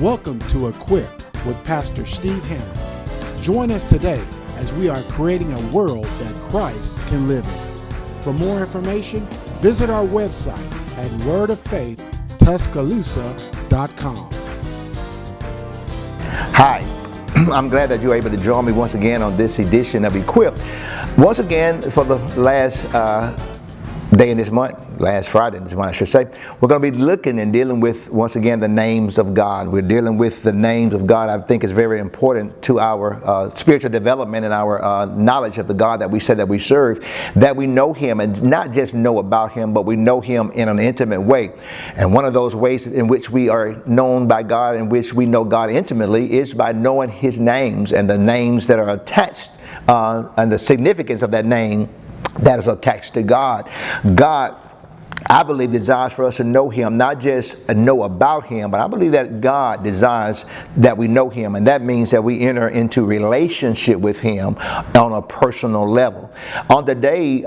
Welcome to Equip with Pastor Steve Hamner. Join us today as we are creating a world that Christ can live in. For more information, visit our website at wordoffaithtuscaloosa.com. Hi, I'm glad that you're able to join me once again on this edition of Equip. Once again, for the last day in this month, last Friday in this month I should say, we're going to be looking and dealing with, once again, the names of God. We're dealing with the names of God. I think is very important to our spiritual development and our knowledge of the God that we say that we serve, that we know Him, and not just know about Him, but we know Him in an intimate way. And one of those ways in which we are known by God, in which we know God intimately, is by knowing His names and the names that are attached and the significance of that name that is attached to God. God, I believe, desires for us to know Him, not just know about Him, but I believe that God desires that we know Him, and that means that we enter into relationship with Him on a personal level. On today's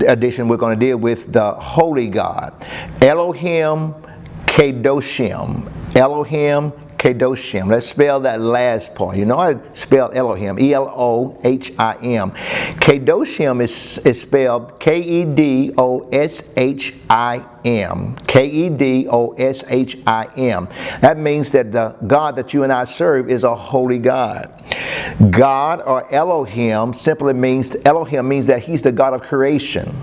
edition, we're going to deal with the Holy God, Elohim Kedoshim. Elohim Kedoshim. Let's spell that last part. You know how to spell Elohim, E-L-O-H-I-M. Kedoshim is spelled K-E-D-O-S-H-I-M. K-E-D-O-S-H-I-M. That means that the God that you and I serve is a holy God. God, or Elohim, simply means, Elohim means that He's the God of creation.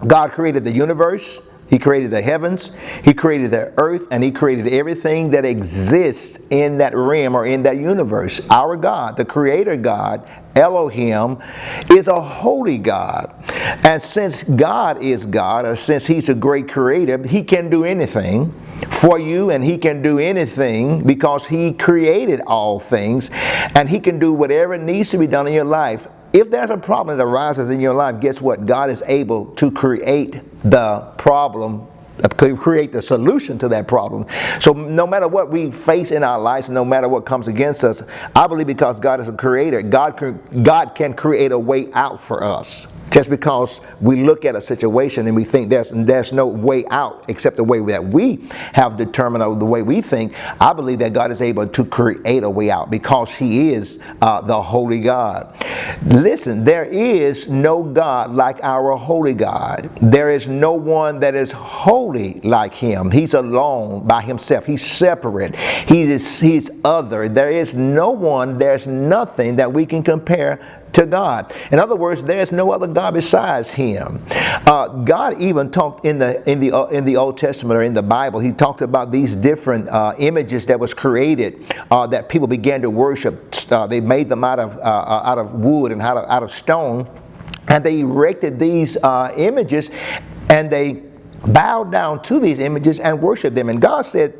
God created the universe. He created the heavens, He created the earth, and He created everything that exists in that realm or in that universe. Our God, the Creator God, Elohim, is a holy God. And since God is God, or since He's a great creator, He can do anything for you, and He can do anything because He created all things, and He can do whatever needs to be done in your life. If there's a problem that arises in your life, guess what? God is able to create the problem, create the solution to that problem. So no matter what we face in our lives, no matter what comes against us, I believe because God is a creator, God can create a way out for us. Just because we look at a situation and we think there's no way out except the way that we have determined, or the way we think, I believe that God is able to create a way out because He is the holy God. Listen, there is no God like our holy God. There is no one that is holy like Him. He's alone by Himself. He's separate. He's other. There is no one, there's nothing that we can compare to God. In other words, there's no other God besides Him. God even talked in the Old Testament, or in the Bible, He talked about these different images that was created that people began to worship. They made them out of wood and out of stone, and they erected these images, and they bowed down to these images and worshiped them. And God said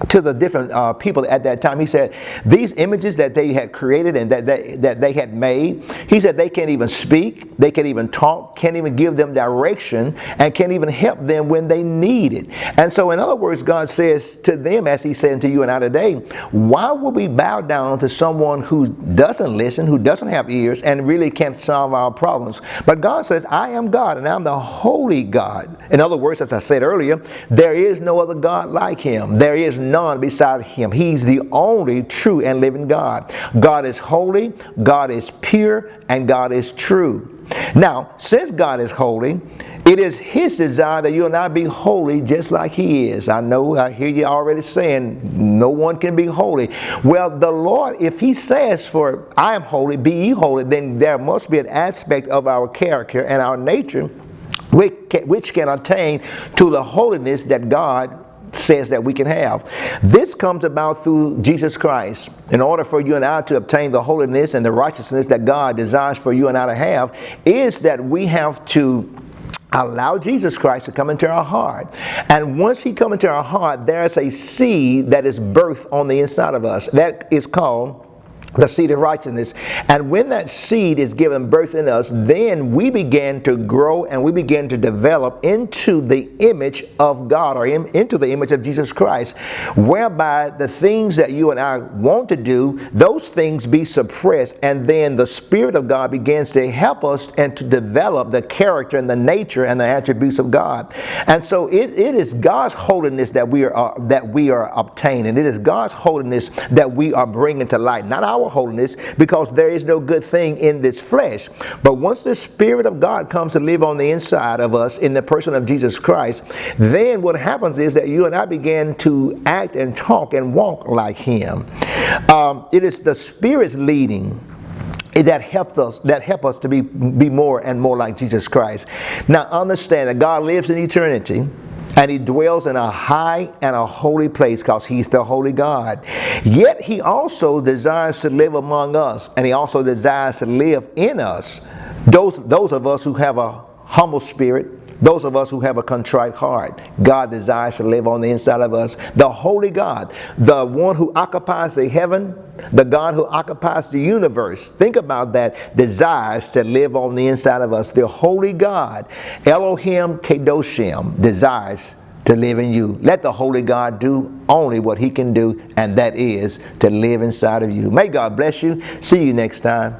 to the different people at that time, He said, these images that they had created and that they had made, He said they can't even speak, they can't even talk, can't even give them direction, and can't even help them when they need it. And so in other words, God says to them, as He's saying to you and I today, why would we bow down to someone who doesn't listen, who doesn't have ears, and really can't solve our problems? But God says, I am God, and I'm the holy God. In other words, as I said earlier, there is no other God like Him. There is none beside Him. He's the only true and living God. God is holy, God is pure, and God is true. Now, since God is holy, it is His desire that you and I be holy just like He is. I know, I hear you already saying, no one can be holy. Well, the Lord, if He says, for I am holy, be ye holy, then there must be an aspect of our character and our nature which can attain to the holiness that God says that we can have. This comes about through Jesus Christ. In order for you and I to obtain the holiness and the righteousness that God desires for you and I to have, is that we have to allow Jesus Christ to come into our heart. And once He comes into our heart, there's a seed that is birthed on the inside of us. That is called the seed of righteousness. And when that seed is given birth in us, then we begin to grow and we begin to develop into the image of God, or into the image of Jesus Christ, whereby the things that you and I want to do, those things be suppressed, and then the Spirit of God begins to help us and to develop the character and the nature and the attributes of God. And so it is God's holiness that we are obtaining. It is God's holiness that we are bringing to light, not our holiness, because there is no good thing in this flesh. But once the Spirit of God comes to live on the inside of us in the person of Jesus Christ, then what happens is that you and I begin to act and talk and walk like Him. It is the Spirit's leading that help us to be more and more like Jesus Christ. Now understand that God lives in eternity, and He dwells in a high and a holy place because He's the holy God. Yet He also desires to live among us, and He also desires to live in us. Those of us who have a humble spirit, those of us who have a contrite heart, God desires to live on the inside of us. The holy God, the one who occupies the heaven, the God who occupies the universe, think about that, desires to live on the inside of us. The holy God, Elohim Kedoshim, desires to live in you. Let the holy God do only what He can do, and that is to live inside of you. May God bless you. See you next time.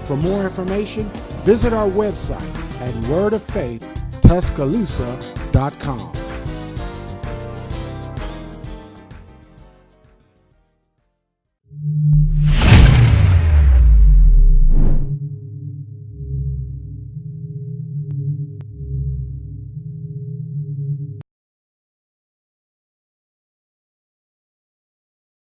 For more information, visit our website at wordoffaithtuscaloosa.com.